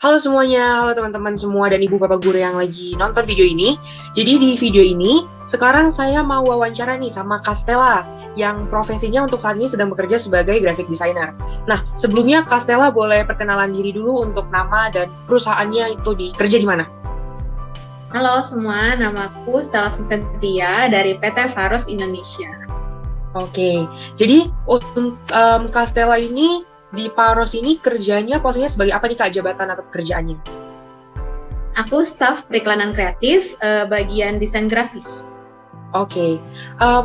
Halo semuanya, halo teman-teman semua dan ibu bapak guru yang lagi nonton video ini. Jadi di video ini, sekarang saya mau wawancara nih sama Castella yang profesinya untuk saat ini sedang bekerja sebagai graphic designer. Nah, sebelumnya Castella boleh perkenalan diri dulu untuk nama dan perusahaannya itu kerja di mana? Halo semua, namaku Stella Vincentia dari PT Faros Indonesia. Oke, jadi untuk Castella ini di Faros ini kerjanya posisinya sebagai apa nih Kak, jabatan atau pekerjaannya? Aku staf periklanan kreatif, bagian desain grafis. Oke,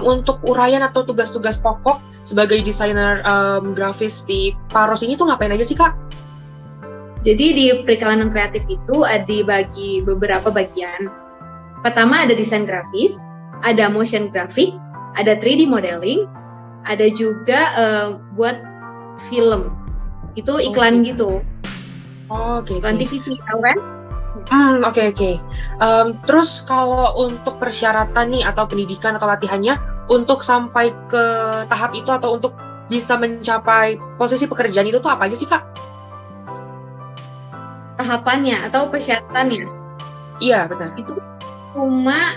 untuk uraian atau tugas-tugas pokok sebagai desainer grafis di Faros ini tuh ngapain aja sih Kak? Jadi di periklanan kreatif itu dibagi beberapa bagian. Pertama ada desain grafis, ada motion graphic, ada 3D modeling, ada juga buat film. Itu iklan gitu. Oke. Iklan TV, tahu kan? Oke. Terus kalau untuk persyaratan nih atau pendidikan atau latihannya untuk sampai ke tahap itu atau untuk bisa mencapai posisi pekerjaan itu tuh apa aja sih Kak? Tahapannya atau persyaratannya? Iya, benar. Itu cuma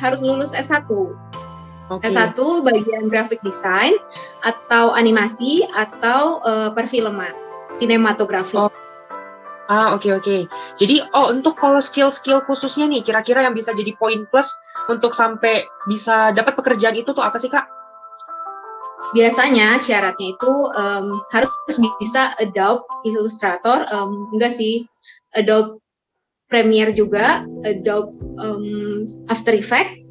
harus lulus S1. Okay. S1 bagian graphic design atau animasi atau perfilman, sinematografi. Oke. Jadi untuk kalau skill-skill khususnya nih, kira-kira yang bisa jadi poin plus untuk sampai bisa dapat pekerjaan itu tuh apa sih Kak? Biasanya syaratnya itu harus bisa Adobe Illustrator, enggak sih, Adobe Premiere juga, Adobe After Effects.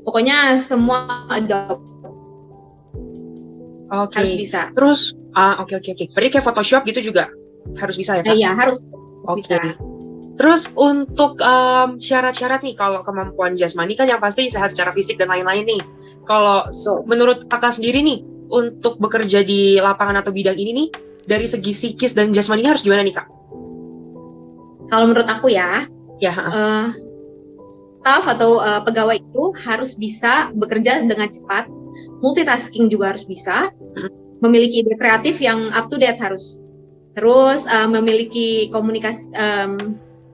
Pokoknya semua Adobe. Oke. Harus bisa. Terus, oke. Berarti kayak Photoshop gitu juga harus bisa ya Kak? Iya, harus bisa. Terus untuk syarat-syarat nih, kalau kemampuan jasmani kan yang pasti sehat secara fisik dan lain-lain nih. Kalau menurut Kakak sendiri nih, untuk bekerja di lapangan atau bidang ini nih, dari segi psikis dan jasmani harus gimana nih Kak? Kalau menurut aku ya, staff atau pegawai itu harus bisa bekerja dengan cepat, multitasking juga harus bisa, memiliki ide kreatif yang up to date harus, terus memiliki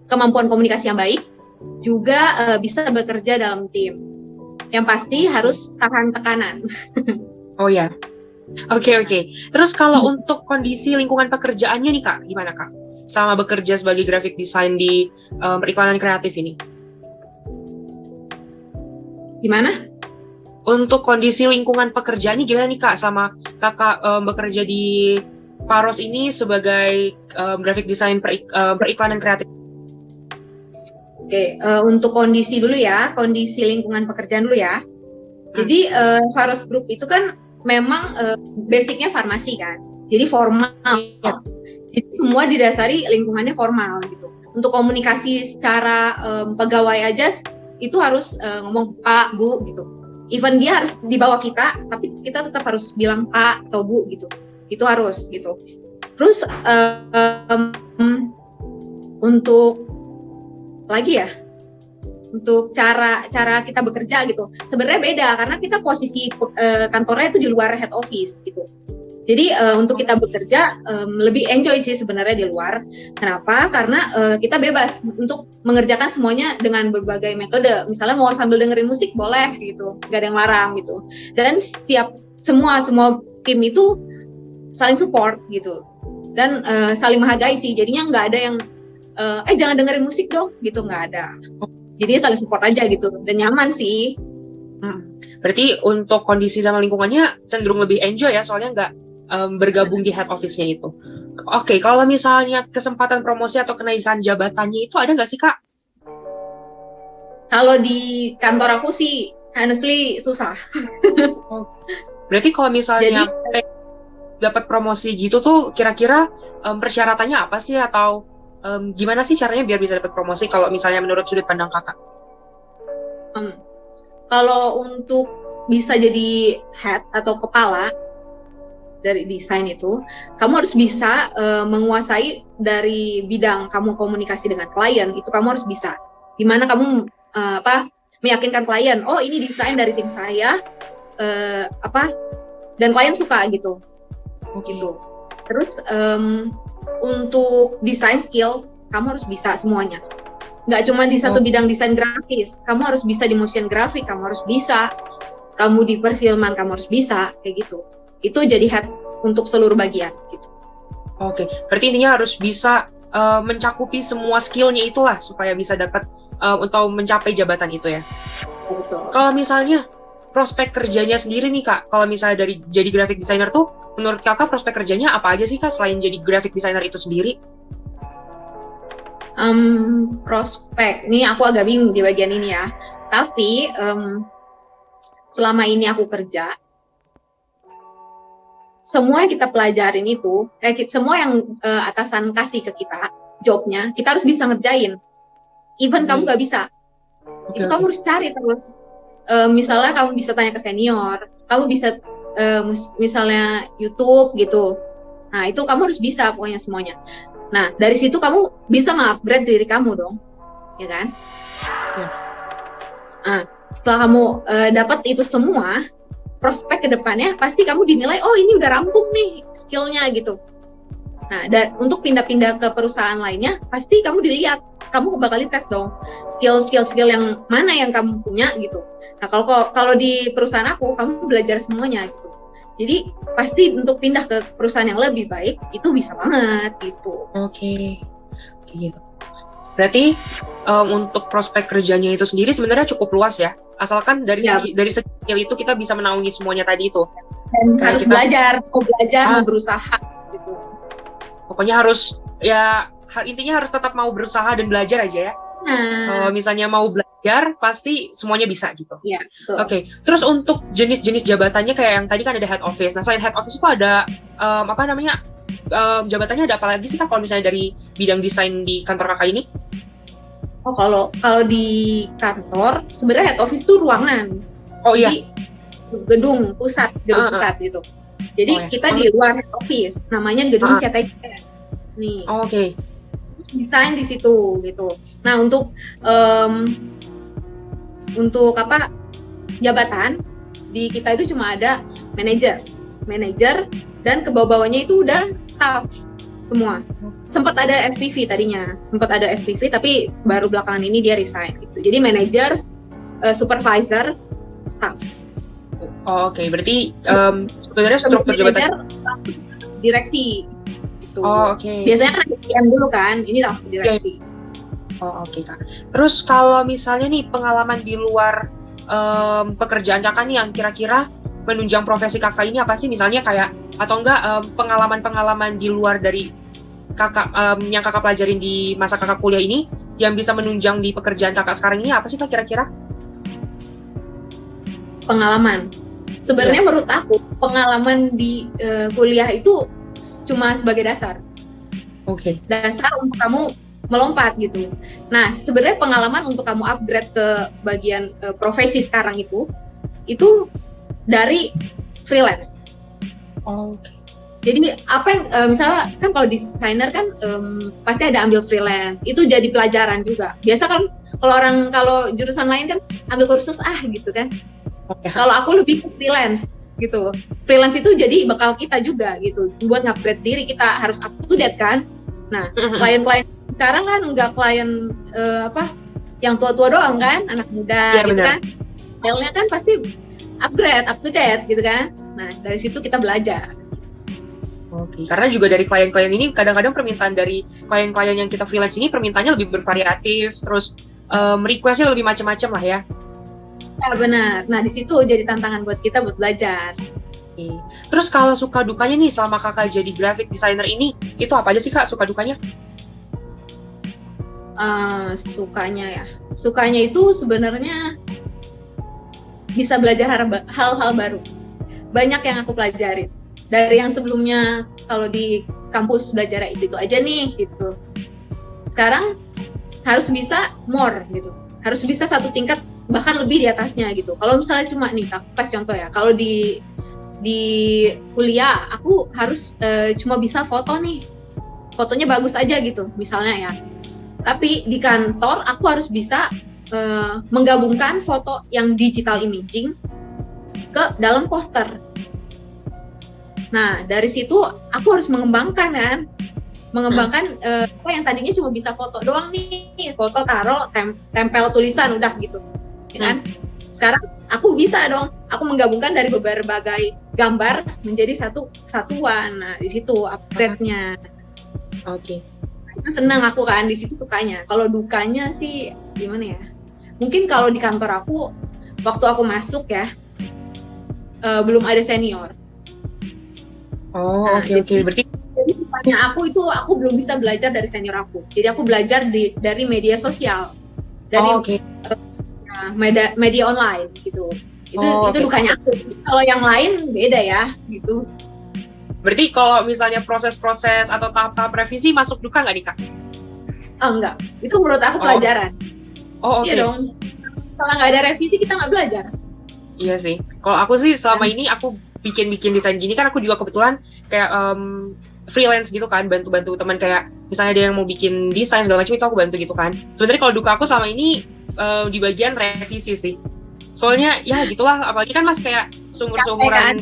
kemampuan komunikasi yang baik, juga bisa bekerja dalam tim. Yang pasti harus tahan tekanan. Oh ya, oke. Terus kalau untuk kondisi lingkungan pekerjaannya nih Kak, gimana Kak? Sama bekerja sebagai graphic design di periklanan kreatif ini? Gimana? Untuk kondisi lingkungan pekerjaannya gimana nih Kak sama Kakak bekerja di Faros ini sebagai graphic design periklanan kreatif? Oke, untuk kondisi dulu ya, kondisi lingkungan pekerjaan dulu ya. Jadi Faros Group itu kan memang basicnya farmasi kan, jadi formal. Jadi semua didasari lingkungannya formal gitu. Untuk komunikasi secara pegawai aja itu harus ngomong Pak, Bu gitu. Even dia harus di bawah kita, tapi kita tetap harus bilang Pak atau Bu gitu. Itu harus gitu. Terus untuk lagi ya, untuk cara kita bekerja gitu. Sebenarnya beda karena kita posisi kantornya itu di luar head office gitu. Jadi untuk kita bekerja lebih enjoy sih sebenarnya di luar. Kenapa? Karena kita bebas untuk mengerjakan semuanya dengan berbagai metode. Misalnya mau sambil dengerin musik boleh gitu, gak ada yang larang gitu. Dan semua tim itu saling support gitu dan saling menghargai sih. Jadinya nggak ada yang jangan dengerin musik dong gitu, nggak ada. Jadi saling support aja gitu dan nyaman sih. Berarti untuk kondisi sama lingkungannya cenderung lebih enjoy ya, soalnya nggak bergabung di head office-nya itu. Oke, kalau misalnya kesempatan promosi atau kenaikan jabatannya itu ada nggak sih Kak? Kalau di kantor aku sih honestly susah. Berarti kalau misalnya dapat promosi gitu tuh kira-kira persyaratannya apa sih, atau gimana sih caranya biar bisa dapat promosi kalau misalnya menurut sudut pandang Kakak? Kalau untuk bisa jadi head atau kepala dari desain itu, kamu harus bisa menguasai dari bidang kamu komunikasi dengan klien, itu kamu harus bisa. Dimana kamu meyakinkan klien, oh ini desain dari tim saya, dan klien suka gitu. Gitu. Terus untuk design skill kamu harus bisa semuanya. Nggak cuma di satu bidang desain grafis, kamu harus bisa di motion graphic, kamu harus bisa, kamu di perfilman kamu harus bisa, kayak gitu. Itu jadi head untuk seluruh bagian gitu. Oke, berarti intinya harus bisa mencakupi semua skillnya itulah supaya bisa dapat atau mencapai jabatan itu ya. Betul. Kalau misalnya prospek kerjanya sendiri nih Kak, kalau misalnya dari jadi graphic designer tuh, menurut Kakak prospek kerjanya apa aja sih Kak selain jadi graphic designer itu sendiri? Prospek, nih aku agak bingung di bagian ini ya. Tapi selama ini aku kerja, semua yang kita pelajarin itu, semua yang atasan kasih ke kita, jobnya, kita harus bisa ngerjain. Even kamu nggak bisa, itu kamu harus cari terus. Misalnya kamu bisa tanya ke senior, kamu bisa misalnya YouTube gitu. Nah itu kamu harus bisa pokoknya semuanya. Nah, dari situ kamu bisa mengupgrade diri kamu dong, ya kan? Ya. Nah, setelah kamu dapat itu semua, prospek ke depannya pasti kamu dinilai, oh ini udah rampung nih skillnya gitu. Nah, dan untuk pindah-pindah ke perusahaan lainnya, pasti kamu dilihat, kamu bakal tes dong, skill yang mana yang kamu punya gitu. Nah, kalau di perusahaan aku, kamu belajar semuanya gitu. Jadi pasti untuk pindah ke perusahaan yang lebih baik itu bisa banget gitu. Oke, gitu. Berarti untuk prospek kerjanya itu sendiri sebenarnya cukup luas ya. Asalkan dari segi skill itu kita bisa menaungi semuanya tadi itu. Dan harus belajar, mau berusaha gitu. Pokoknya harus intinya harus tetap mau berusaha dan belajar aja ya. Kalau misalnya mau belajar, pasti semuanya bisa gitu. Iya, betul. Oke. Terus untuk jenis-jenis jabatannya kayak yang tadi kan ada head office. Nah, selain head office itu ada jabatannya ada apa lagi sih Kak kalau misalnya dari bidang desain di kantor Kakak ini? Oh, kalau di kantor sebenarnya head office itu ruangan. Oh iya. Jadi gedung pusat gitu. Jadi kita di luar head office, namanya gedung CTC. Nih. Oke. Desain di situ gitu. Nah untuk jabatan di kita itu cuma ada manajer dan ke bawah-bawahnya itu udah staff semua. Sempat ada SPV tapi baru belakangan ini dia resign gitu. Jadi manajer, supervisor, staff. Oh, oke. Berarti sebenarnya struktur jabatan direksi. Oh, oke. Biasanya kan PM dulu kan, ini langsung direksi. Oh, oke Kak. Terus kalau misalnya nih pengalaman di luar pekerjaan Kakak nih yang kira-kira menunjang profesi Kakak ini apa sih? Misalnya kayak atau enggak pengalaman-pengalaman di luar dari Kakak yang Kakak pelajarin di masa Kakak kuliah ini yang bisa menunjang di pekerjaan Kakak sekarang ini apa sih Kak kira-kira? Pengalaman. Sebenarnya menurut aku pengalaman di kuliah itu cuma sebagai dasar. Oke. Dasar untuk kamu melompat gitu. Nah, sebenarnya pengalaman untuk kamu upgrade ke bagian profesi sekarang itu dari freelance. Oke. Jadi apa yang misalnya kan kalau desainer kan pasti ada ambil freelance. Itu jadi pelajaran juga. Biasa kan kalau jurusan lain kan ambil kursus gitu kan. Okay. Kalau aku lebih ke freelance gitu. Freelance itu jadi bekal kita juga gitu. Buat ngupgrade diri kita harus up to date kan. Nah, klien-klien sekarang kan nggak klien yang tua-tua doang kan, anak muda gitu bener. Kan. Style-nya kan pasti upgrade, up to date gitu kan. Nah, dari situ kita belajar. Oke, karena juga dari klien-klien ini kadang-kadang permintaan dari klien-klien yang kita freelance ini permintaannya lebih bervariatif, terus request-nya lebih macam-macam lah ya. Ya benar. Nah di situ jadi tantangan buat kita buat belajar. Oke. Terus kalau suka dukanya nih selama Kakak jadi graphic designer ini, itu apa aja sih Kak suka dukanya? Sukanya itu sebenarnya bisa belajar hal-hal baru. Banyak yang aku pelajarin. Dari yang sebelumnya kalau di kampus belajar itu aja nih gitu. Sekarang harus bisa more gitu. Harus bisa satu tingkat bahkan lebih di atasnya gitu. Kalau misalnya cuma nih, aku kasih contoh ya. Kalau di kuliah aku harus cuma bisa foto nih. Fotonya bagus aja gitu misalnya ya. Tapi di kantor aku harus bisa menggabungkan foto yang digital imaging ke dalam poster. Nah, dari situ aku harus mengembangkan mengembangkan apa yang tadinya cuma bisa foto doang nih, foto taruh tempel tulisan udah gitu, ya kan? Sekarang aku bisa dong, aku menggabungkan dari berbagai gambar menjadi satu kesatuan. Nah di situ upgrade-nya. Oke. Itu senang aku kan, di situ sukanya. Kalau dukanya sih gimana ya? Mungkin kalau di kantor aku waktu aku masuk ya belum ada senior. Oh, oke. Berarti jadi dukanya aku itu aku belum bisa belajar dari senior aku. Jadi aku belajar dari media sosial, dari media online gitu. Itu dukanya aku. Kalau yang lain beda ya gitu. Berarti kalau misalnya proses-proses atau tahap-tahap revisi masuk duka nggak nih Kak? Enggak. Itu menurut aku pelajaran. Iya dong. Kalau nggak ada revisi kita nggak belajar. Iya sih. Kalau aku sih selama ini aku bikin desain gini kan aku juga kebetulan kayak freelance gitu kan, bantu-bantu teman kayak misalnya dia yang mau bikin desain segala macam itu aku bantu gitu kan. Sebenarnya kalau duka aku selama ini di bagian revisi sih. Soalnya ya gitulah, apalagi kan masih kayak seumuran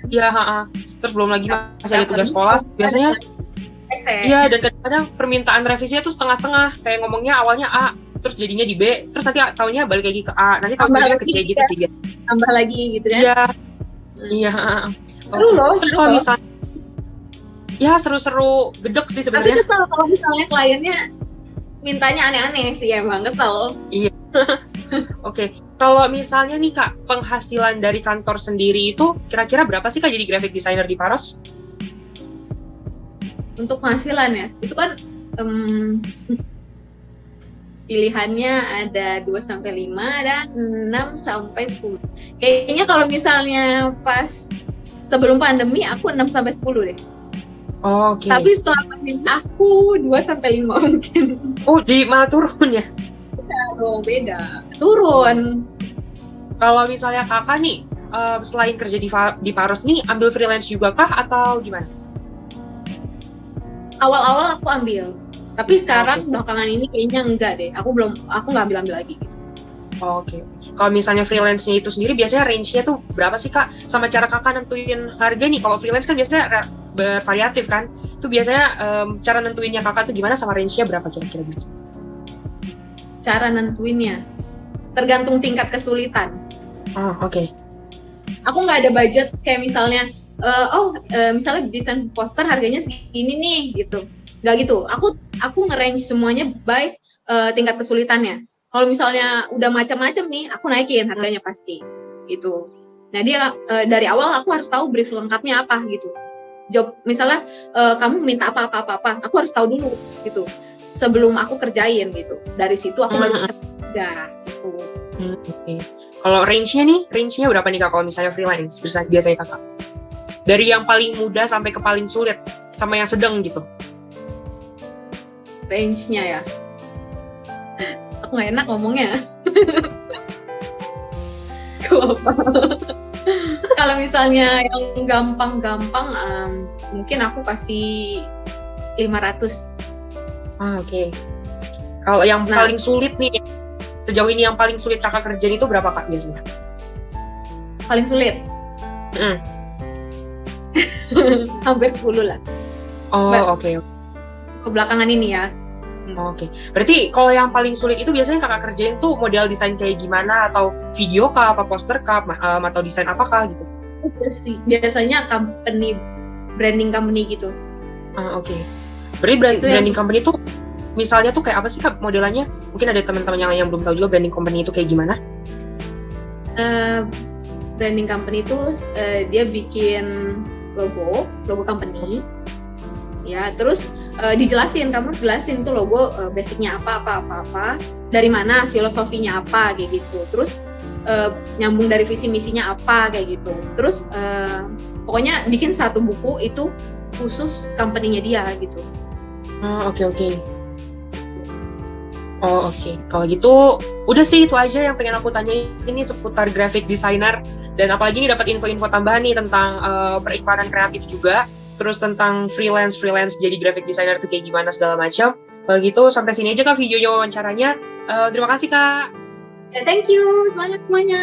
ya, terus belum lagi masih ada tugas sekolah biasanya. Iya, dan kadang-kadang permintaan revisinya tuh setengah-setengah, kayak ngomongnya awalnya A, terus jadinya di B, terus nanti taunya balik lagi ke A, nanti taunya ke C gitu sih. Tambah lagi gitu kan? Iya. Seru loh. Terus kalau misalnya ya seru-seru gedek sih sebenarnya. Tapi kalau misalnya kliennya mintanya aneh-aneh sih emang kesel. Iya. Oke. Kalau misalnya nih Kak, penghasilan dari kantor sendiri itu kira-kira berapa sih Kak jadi graphic designer di Paros? Untuk penghasilan ya, itu kan pilihannya ada 2-5 dan 6-10. Kayaknya kalau misalnya pas sebelum pandemi aku 6-10 deh. Oh, oke. Tapi setelah pandemi aku 2-5 mungkin. Oh, jadi malah turun ya? Beda. Turun. Kalau misalnya Kakak nih, selain kerja di Paros nih, ambil freelance juga kah atau gimana? Awal-awal aku ambil. Tapi sekarang belakangan ini kayaknya enggak deh. Aku nggak ambil lagi gitu. Oke. Kalau misalnya freelance-nya itu sendiri biasanya range-nya tuh berapa sih Kak? Sama cara Kakak nentuin harga nih. Kalau freelance kan biasanya bervariatif kan? Itu biasanya cara nentuinnya Kakak tuh gimana, sama range-nya berapa kira-kira bisa? Cara nentuinnya tergantung tingkat kesulitan. Oh, oke. Aku nggak ada budget kayak misalnya misalnya desain poster harganya segini nih gitu. Nggak gitu. Aku nge-range semuanya by tingkat kesulitannya. Kalau misalnya udah macam-macam nih, aku naikin harganya pasti gitu. Nah dia dari awal aku harus tahu brief lengkapnya apa gitu. Job misalnya kamu minta apa, aku harus tahu dulu gitu sebelum aku kerjain gitu. Dari situ aku baru bisa gitu. Oke. Kalau range-nya berapa nih Kak kalau misalnya freelance biasanya Kakak? Dari yang paling mudah sampai ke paling sulit, sama yang sedang gitu. Range-nya ya. Aku nggak enak ngomongnya. Kalau misalnya yang gampang-gampang, mungkin aku kasih 500. Oke. Kalau yang paling sulit nih, sejauh ini yang paling sulit Kakak kerjain itu berapa Kak biasanya? Paling sulit? Hampir 10 lah. Oh, oke. Kebelakangan ini ya. Oke. Berarti kalau yang paling sulit itu biasanya Kakak kerjain tuh model desain kayak gimana? Atau video kah, apa poster kah, atau desain apakah gitu? Biasanya branding company gitu. Oke. Berarti branding company itu misalnya tuh kayak apa sih Kak modelannya? Mungkin ada teman-teman yang belum tahu juga branding company itu kayak gimana? Branding company itu dia bikin logo company. Ya, terus dijelasin, kamu harus jelasin tuh logo basicnya apa, dari mana, filosofinya apa kayak gitu. Terus nyambung dari visi misinya apa kayak gitu. Terus pokoknya bikin satu buku itu khusus company-nya dia gitu. Oke. Oh, oke. Kalau gitu, udah sih itu aja yang pengen aku tanyain ini seputar graphic designer. Dan apalagi ini dapat info-info tambahan nih tentang periklanan kreatif juga. Terus tentang freelance jadi graphic designer itu kayak gimana segala macam. Kalau gitu sampai sini aja Kak videonya wawancaranya. Terima kasih Kak. Thank you, semangat semuanya.